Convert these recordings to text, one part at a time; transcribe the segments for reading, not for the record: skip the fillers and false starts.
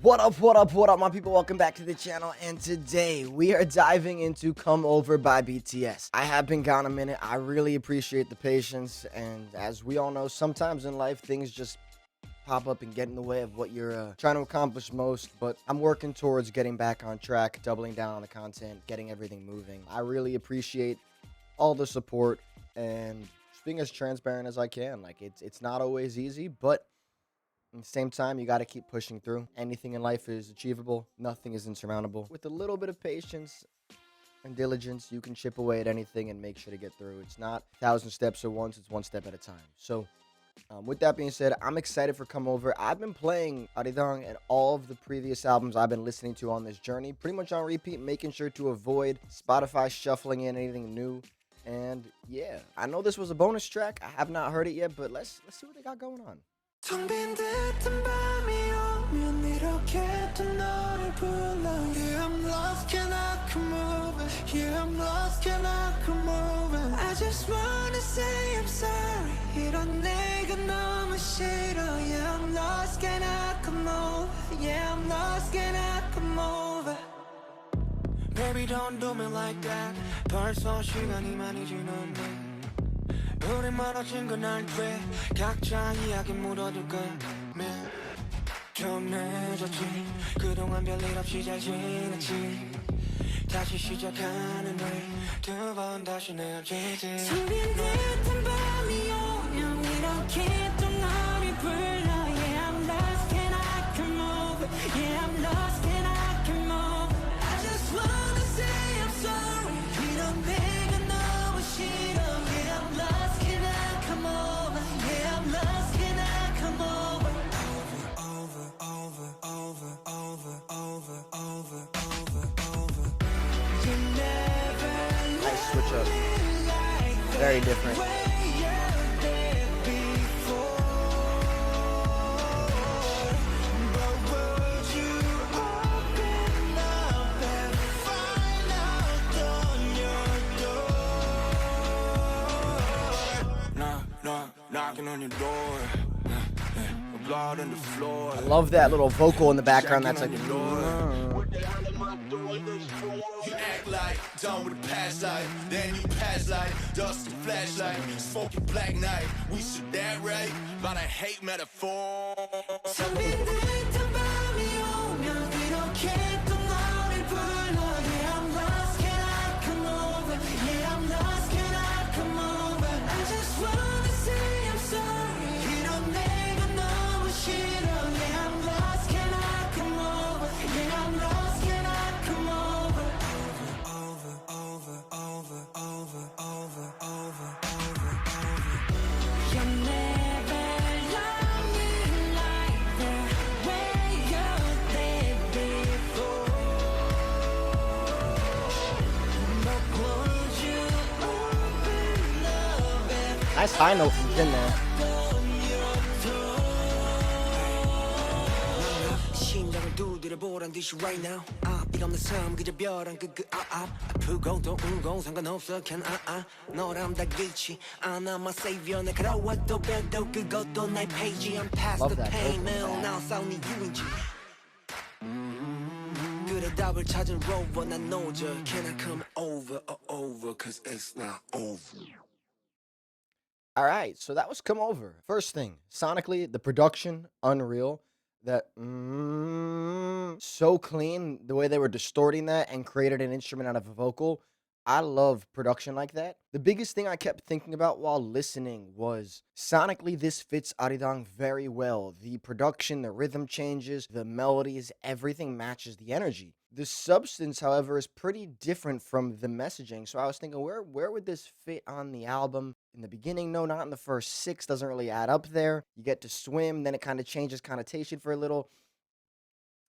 What up, my people? Welcome back to the channel, and today we are diving into Come Over by BTS. I have been gone a minute. I really appreciate the patience, and as we all know, sometimes in life, things just pop up and get in the way of what you're trying to accomplish most, but I'm working towards getting back on track, doubling down on the content, getting everything moving. I really appreciate all the support, and just being as transparent as I can. Like, it's not always easy, but at the same time, you got to keep pushing through. Anything in life is achievable. Nothing is insurmountable. With a little bit of patience and diligence, you can chip away at anything and make sure to get through. It's not 1,000 steps at once. It's one step at a time. So with that being said, I'm excited for Come Over. I've been playing Arirang and all of the previous albums I've been listening to on this journey, pretty much on repeat, making sure to avoid Spotify shuffling in anything new. And yeah, I know this was a bonus track. I have not heard it yet, but let's see what they got going on. 텅 빈 듯한 밤이 오면 이렇게 또 너를 불러 Yeah, I'm lost, can I come over? Yeah, I'm lost, can I come over? I just wanna say I'm sorry 이런 내가 너무 싫어 Yeah, I'm lost, can I come over? Yeah, I'm lost, can I come over? Baby, don't do me like that 벌써 시간이 많이 지났네 우리 멀어진 건 알지 각자 이야기 물어둘 거면 좀 늦었지 그동안 별일 없이 잘 지냈지 다시 시작하는 날 두 번 다시 내어지지 텅 빈 듯한 밤이 오면 이렇게 또 너를 불러 Yeah, I'm lost, can I come over? Yeah, I'm lost, can I come over? I just wanna say I'm sorry 이런 내가 너무 싫어 Yeah, I'm lost, can I come over? Yeah, I'm lost, can I come over? Over You never Nice switch up. Very different. Knocking on your door, blood on the floor. I love that little vocal in the background. That's like. You act like done with the past life, then you pass like dust and flashlight, smoking black night. We should that right, but I hate metaphor. 텅 빈 듯한 밤이 오면 이렇게 또 너를 불러 Yeah, I'm lost, can I come over? Yeah, I'm lost, can I come over? I just wanna say I'm sorry 이런 내가 너무 싫어 Yeah, I'm lost, can I come over? Yeah, I'm lost, can I come over? You never loved me like the way you did before. But would you open up if Nice high note from Jin there. 심장을 두드려 보란 듯이 right now 앞이 없는 삶 그저 벼랑 아프고도 울고 상관없어 can 너랑 달리지 않아 my savior 내 걸어와도 봬도 그것도 나의 페이지 I'm past Love the that pain vocal. 매일 나 싸우니 유인지 그래 답을 찾은 rover 난 노저 can I come over cause it's not over All right, so that was Come Over. First thing, sonically, the production, unreal. That so clean, the way they were distorting that and created an instrument out of a vocal. I love production like that. The biggest thing I kept thinking about while listening was sonically this fits Arirang very well. The production, the rhythm changes, the melodies, everything matches the energy. The substance, however, is pretty different from the messaging. So I was thinking, where would this fit on the album? In the beginning, no, not in the first 6, doesn't really add up there. You get to swim, then it kind of changes connotation for a little.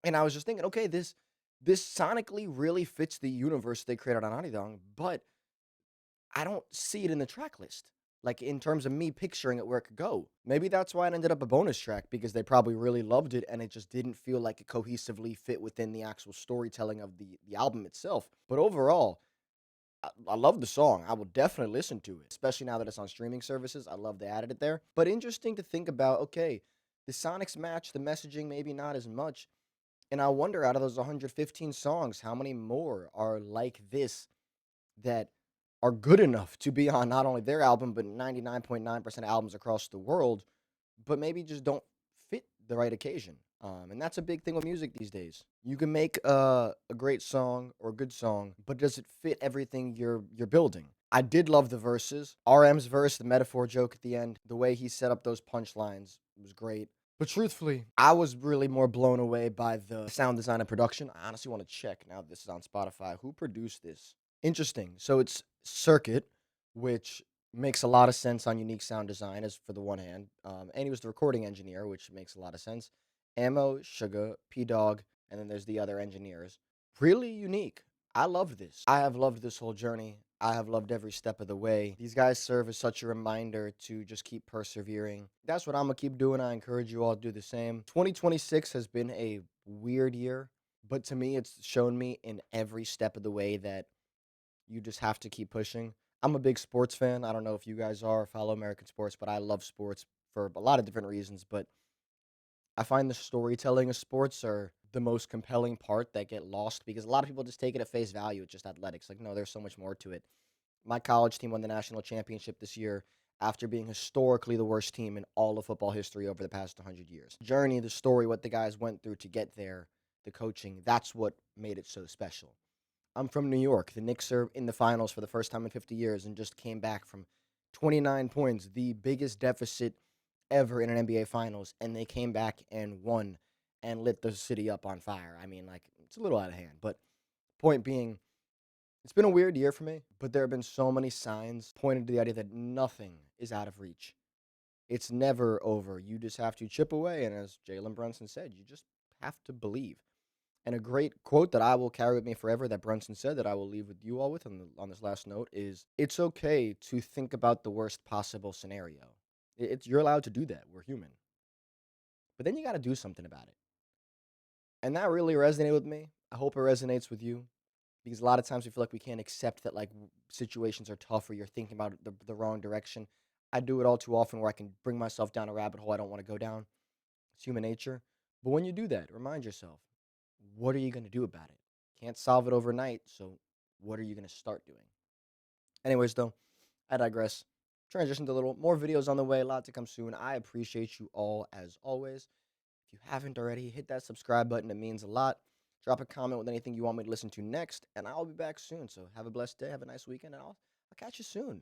And I was just thinking, okay, this sonically really fits the universe they created on Arirang, but I don't see it in the track list. Like, in terms of me picturing it where it could go. Maybe that's why it ended up a bonus track, because they probably really loved it and it just didn't feel like it cohesively fit within the actual storytelling of the album itself. But overall, I love the song. I will definitely listen to it, especially now that it's on streaming services. I love they added it there. But interesting to think about, okay, the sonics match, the messaging maybe not as much. And I wonder, out of those 115 songs, how many more are like this that are good enough to be on not only their album, but 99.9% of albums across the world, but maybe just don't fit the right occasion. And that's a big thing with music these days. You can make a great song or a good song, but does it fit everything you're building? I did love the verses. RM's verse, the metaphor joke at the end, the way he set up those punchlines was great. But truthfully, I was really more blown away by the sound design and production. I honestly want to check now that this is on Spotify. Who produced this? Interesting. So it's Circuit, which makes a lot of sense on unique sound design, as for the one hand. And he was the recording engineer, which makes a lot of sense. Ammo, Sugar, P Dog, and then there's the other engineers. Really unique. I love this. I have loved this whole journey. I have loved every step of the way. These guys serve as such a reminder to just keep persevering. That's what I'm going to keep doing. I encourage you all to do the same. 2026 has been a weird year, but to me, it's shown me in every step of the way that you just have to keep pushing. I'm a big sports fan. I don't know if you guys are, follow American sports, but I love sports for a lot of different reasons. But I find the storytelling of sports are the most compelling part that get lost because a lot of people just take it at face value. It's just athletics. Like, no, there's so much more to it. My college team won the national championship this year after being historically the worst team in all of football history over the past 100 years. Journey, the story, what the guys went through to get there, the coaching, that's what made it so special. I'm from New York. The Knicks are in the finals for the first time in 50 years and just came back from 29 points, the biggest deficit ever in an NBA finals, and they came back and won and lit the city up on fire. I mean, like, it's a little out of hand, but point being, it's been a weird year for me, but there have been so many signs pointing to the idea that nothing is out of reach. It's never over. You just have to chip away, and as Jalen Brunson said, you just have to believe. And a great quote that I will carry with me forever that Brunson said that I will leave with you all with on this last note is, it's okay to think about the worst possible scenario. You're allowed to do that. We're human. But then you got to do something about it. And that really resonated with me. I hope it resonates with you because a lot of times we feel like we can't accept that, like, situations are tough or you're thinking about it the wrong direction. I do it all too often where I can bring myself down a rabbit hole I don't want to go down. It's human nature. But when you do that, remind yourself, what are you going to do about it? Can't solve it overnight, so what are you going to start doing? Anyways, though, I digress. Transition to a little more videos on the way, a lot to come soon. I appreciate you all as always. If you haven't already, hit that subscribe button. It means a lot. Drop a comment with anything you want me to listen to next, and I'll be back soon. So have a blessed day, have a nice weekend, and I'll catch you soon.